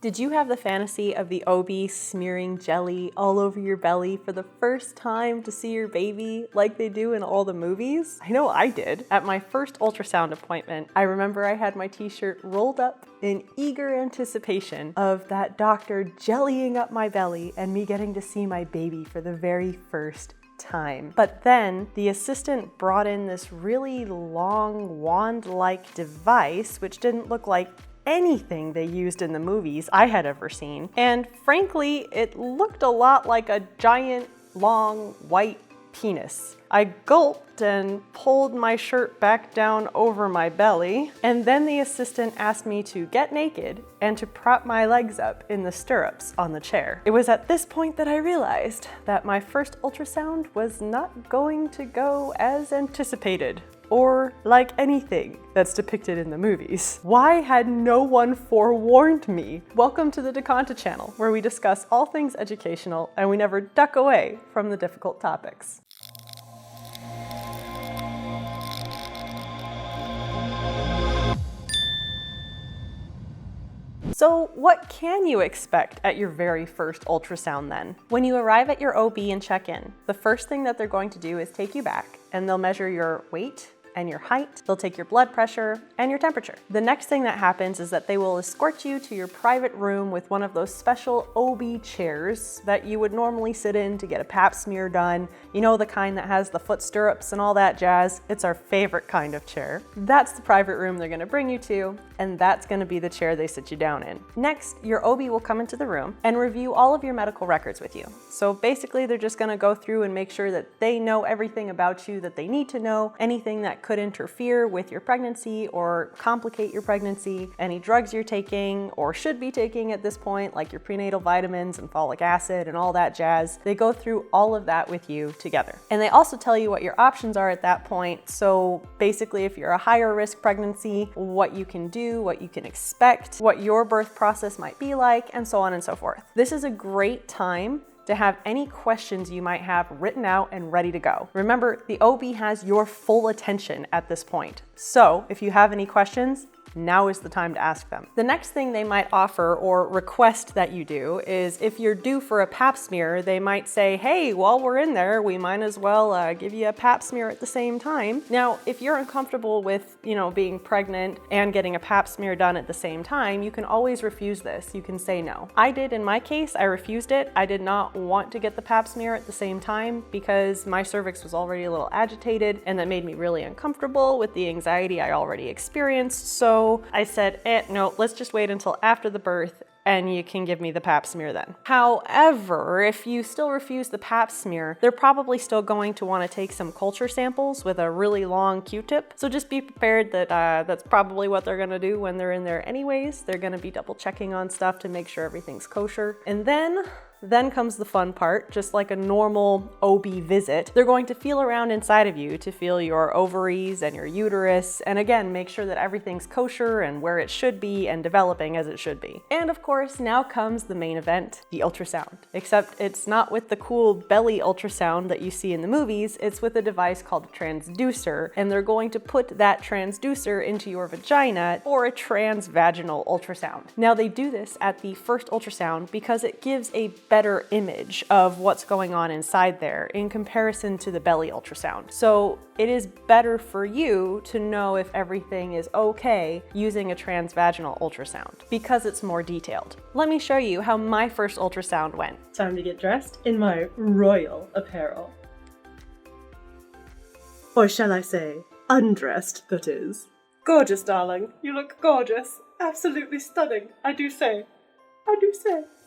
Did you have the fantasy of the OB smearing jelly all over your belly for the first time to see your baby like they do in all the movies? I know I did. At my first ultrasound appointment, I remember I had my t-shirt rolled up in eager anticipation of that doctor jellying up my belly and me getting to see my baby for the very first time. But then the assistant brought in this really long wand-like device which didn't look like anything they used in the movies I had ever seen. And frankly, it looked a lot like a giant, long, white penis. I gulped and pulled my shirt back down over my belly, and then the assistant asked me to get naked and to prop my legs up in the stirrups on the chair. It was at this point that I realized that my first ultrasound was not going to go as anticipated, or like anything that's depicted in the movies. Why had no one forewarned me? Welcome to the Dekanta channel, where we discuss all things educational and we never duck away from the difficult topics. So what can you expect at your very first ultrasound then? When you arrive at your OB and check in, the first thing that they're going to do is take you back and they'll measure your weight and your height. They'll take your blood pressure and your temperature. The next thing that happens is that they will escort you to your private room with one of those special OB chairs that you would normally sit in to get a pap smear done. You know, the kind that has the foot stirrups and all that jazz. It's our favorite kind of chair. That's the private room they're gonna bring you to, and that's gonna be the chair they sit you down in. Next, your OB will come into the room and review all of your medical records with you. So basically, they're just gonna go through and make sure that they know everything about you that they need to know, anything that could interfere with your pregnancy or complicate your pregnancy, any drugs you're taking or should be taking at this point, like your prenatal vitamins and folic acid and all that jazz. They go through all of that with you together. And they also tell you what your options are at that point. So basically, if you're a higher risk pregnancy, what you can do, what you can expect, what your birth process might be like, and so on and so forth. This is a great time to have any questions you might have written out and ready to go. Remember, the OB has your full attention at this point. So if you have any questions, now is the time to ask them. The next thing they might offer or request that you do is if you're due for a pap smear, they might say, hey, while we're in there, we might as well give you a pap smear at the same time. Now, if you're uncomfortable with, being pregnant and getting a pap smear done at the same time, you can always refuse this. You can say no. I did in my case, I refused it. I did not want to get the pap smear at the same time because my cervix was already a little agitated and that made me really uncomfortable with the anxiety I already experienced. So I said, no, let's just wait until after the birth and you can give me the pap smear then. However, if you still refuse the pap smear, they're probably still going to want to take some culture samples with a really long Q-tip. So just be prepared that that's probably what they're gonna do when they're in there anyways. They're gonna be double checking on stuff to make sure everything's kosher. And then comes the fun part. Just like a normal OB visit, they're going to feel around inside of you to feel your ovaries and your uterus, and again, make sure that everything's kosher and where it should be and developing as it should be. And of course, now comes the main event, the ultrasound. Except it's not with the cool belly ultrasound that you see in the movies, it's with a device called a transducer, and they're going to put that transducer into your vagina for a transvaginal ultrasound. Now they do this at the first ultrasound because it gives a better image of what's going on inside there in comparison to the belly ultrasound. So it is better for you to know if everything is okay using a transvaginal ultrasound because it's more detailed. Let me show you how my first ultrasound went. Time to get dressed in my royal apparel. Or shall I say, undressed, that is. Gorgeous, darling. You look gorgeous. Absolutely stunning, I do say.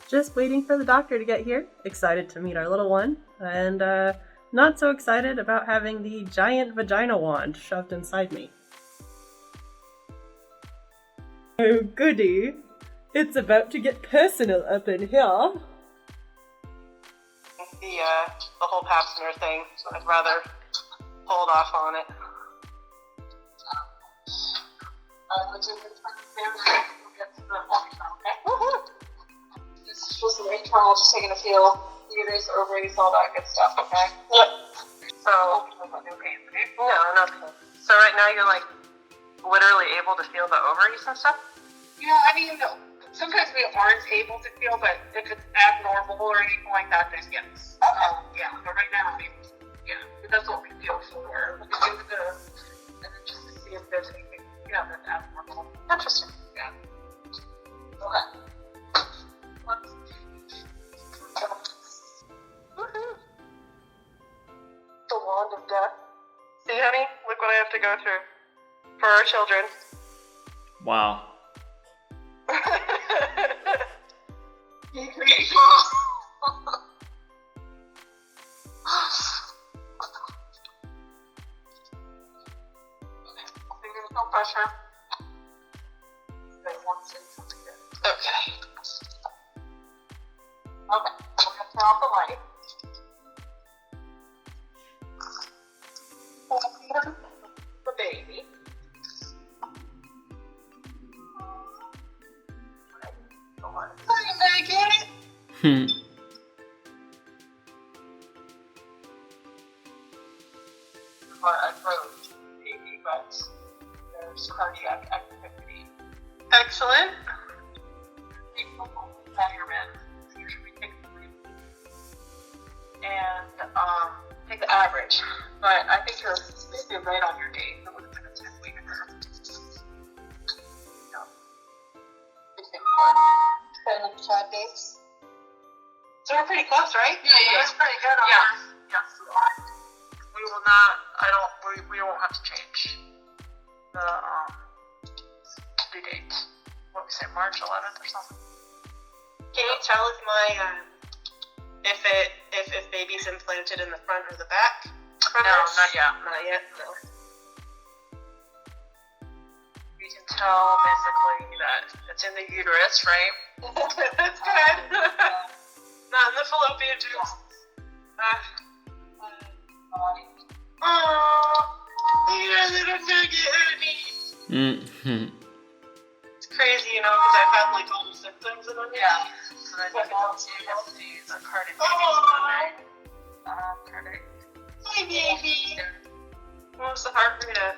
Just waiting for the doctor to get here. Excited to meet our little one. And not so excited about having the giant vagina wand shoved inside me. Oh goody. It's about to get personal up in here. The whole pap smear thing, so I'd rather hold off on it. It's just an internal, just taking a feel, uterus, ovaries, all that good stuff, okay? Yep. So, no pain, okay? No, no pain. So right now you're like literally able to feel the ovaries and stuff? Yeah, I mean, sometimes we aren't able to feel, but if it's abnormal or anything like that, then yes. Yeah, but right now, that's what we feel for. We do and then just to see if there's anything, that's abnormal. Interesting. Yeah. Okay. The wand of death. See, honey? Look what I have to go through for our children. Wow. No pressure. Okay. Okay. We're gonna turn off the light. The baby. Hi, Megan. I wrote baby, but there's cardiac activity. Excellent. Measurement. Usually take and take the average. But I think you're maybe right on your date. It looks like a 10-week. No. 5 days. So we're pretty close, right? Yeah. That's pretty good. Yes. We will not. We won't have to change the due date. What we say, March 11th or something. Can you tell if if baby's implanted in the front or the back? No, not yet. Not yet. No. You can tell basically that it's in the uterus, right? That's good. Not in the fallopian tubes. You're a little nugget, honey. It's crazy, because I've had like all the symptoms and then So then you can see the cardiac. Cardiac. Hi, baby. What was the heart rate at?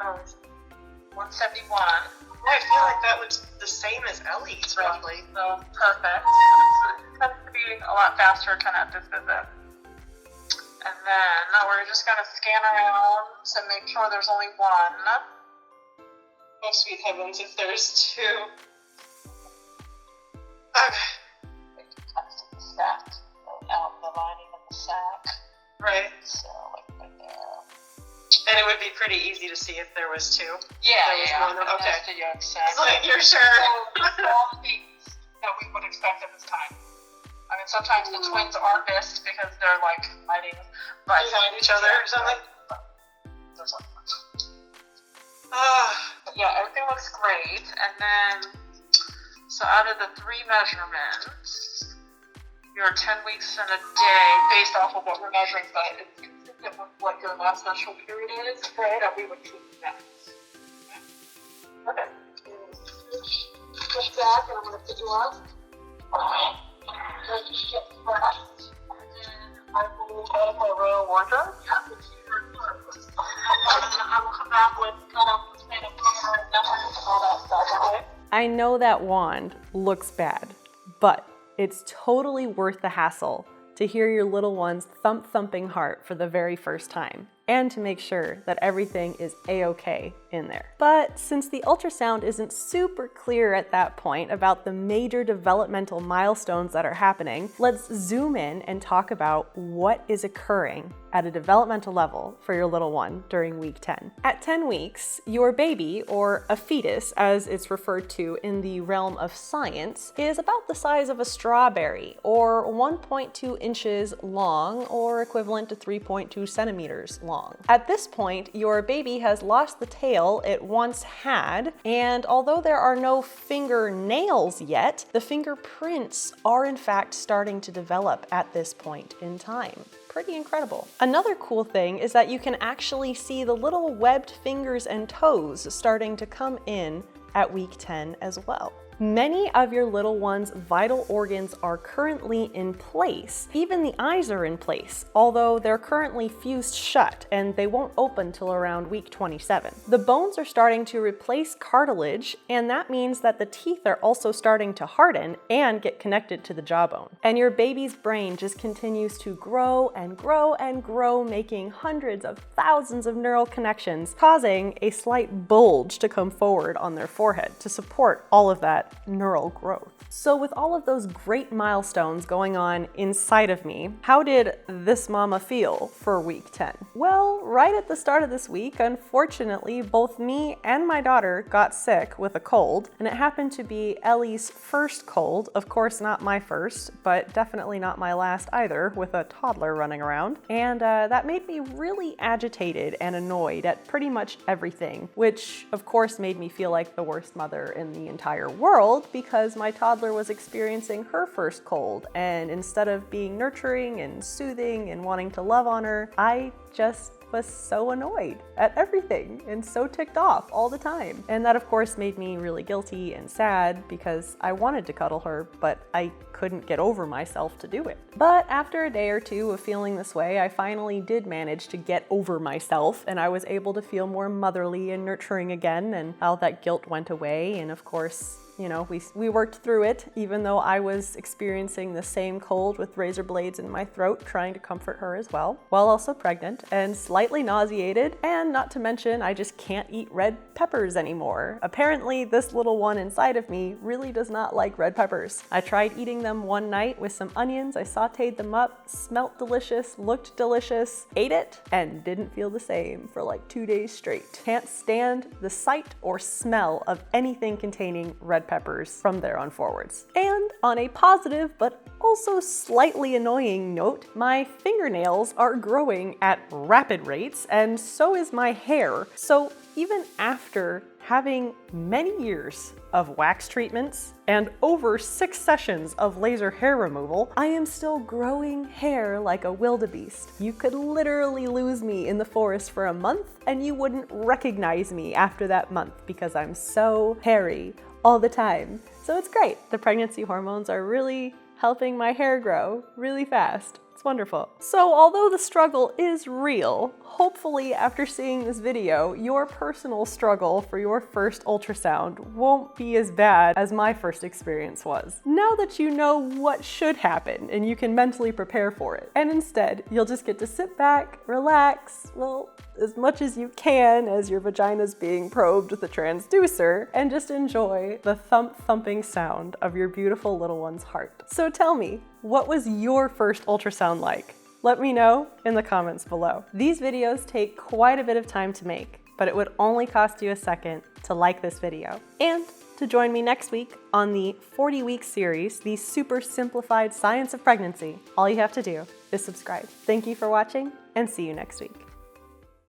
171. I feel like that was the same as Ellie's, roughly. So perfect. It tends to be a lot faster kind of at this visit. And then we're just going to scan around to make sure there's only one. Oh, sweet heavens, if there's two. Okay. The sac, out the lining of the sac. Right. So, like right there. And it would be pretty easy to see if there was two. Yeah. One. Okay. That's the yolk sac. Like, you're sure. All the things that we would expect at this time. I mean, sometimes the twins are missed because they're like fighting behind each other or something. But yeah, everything looks great. And then, so out of the 3 measurements, you're 10 weeks and a day based off of what we're measuring, but it's consistent with what your last menstrual period is, right? That we would keep that. Okay. Push back, and I'm going to put you up. I will go to my royal wardrobe. I will come back with kind of the state of care and all that stuff, okay? I know that wand looks bad, but it's totally worth the hassle to hear your little one's thumping heart for the very first time, and to make sure that everything is a-okay in there. But since the ultrasound isn't super clear at that point about the major developmental milestones that are happening, let's zoom in and talk about what is occurring at a developmental level for your little one during week 10. At 10 weeks, your baby, or a fetus as it's referred to in the realm of science, is about the size of a strawberry, or 1.2 inches long, or equivalent to 3.2 centimeters long. At this point, your baby has lost the tail it once had, and although there are no fingernails yet, the fingerprints are in fact starting to develop at this point in time. Pretty incredible. Another cool thing is that you can actually see the little webbed fingers and toes starting to come in at week 10 as well. Many of your little one's vital organs are currently in place. Even the eyes are in place, although they're currently fused shut and they won't open till around week 27. The bones are starting to replace cartilage, and that means that the teeth are also starting to harden and get connected to the jawbone. And your baby's brain just continues to grow and grow and grow, making hundreds of thousands of neural connections, causing a slight bulge to come forward on their forehead to support all of that neural growth. So with all of those great milestones going on inside of me, how did this mama feel for week 10? Well, right at the start of this week, unfortunately, both me and my daughter got sick with a cold, and it happened to be Ellie's first cold. Of course, not my first, but definitely not my last either, with a toddler running around. And that made me really agitated and annoyed at pretty much everything, which of course made me feel like the worst mother in the entire world, because my toddler was experiencing her first cold, and instead of being nurturing and soothing and wanting to love on her, I just was so annoyed at everything and so ticked off all the time. And that of course made me really guilty and sad because I wanted to cuddle her, but I couldn't get over myself to do it. But after a day or two of feeling this way, I finally did manage to get over myself, and I was able to feel more motherly and nurturing again, and all that guilt went away. And of course, you know, we worked through it, even though I was experiencing the same cold with razor blades in my throat, trying to comfort her as well, while also pregnant and slightly nauseated, and not to mention I just can't eat red peppers anymore. Apparently this little one inside of me really does not like red peppers. I tried eating them one night with some onions, I sauteed them up, smelt delicious, looked delicious, ate it, and didn't feel the same for like 2 days straight. Can't stand the sight or smell of anything containing red peppers from there on forwards. And on a positive but also slightly annoying note, my fingernails are growing at rapid rates, and so is my hair. So even after having many years of wax treatments and over 6 sessions of laser hair removal, I am still growing hair like a wildebeest. You could literally lose me in the forest for a month and you wouldn't recognize me after that month because I'm so hairy all the time. So it's great. The pregnancy hormones are really helping my hair grow really fast. It's wonderful. So although the struggle is real, hopefully after seeing this video, your personal struggle for your first ultrasound won't be as bad as my first experience was. Now that you know what should happen and you can mentally prepare for it, and instead you'll just get to sit back, relax, well, as much as you can as your vagina's being probed with a transducer, and just enjoy the thumping sound of your beautiful little one's heart. So tell me, what was your first ultrasound like? Let me know in the comments below. These videos take quite a bit of time to make, but it would only cost you a second to like this video. And to join me next week on the 40-week series, The Super Simplified Science of Pregnancy, all you have to do is subscribe. Thank you for watching, and see you next week.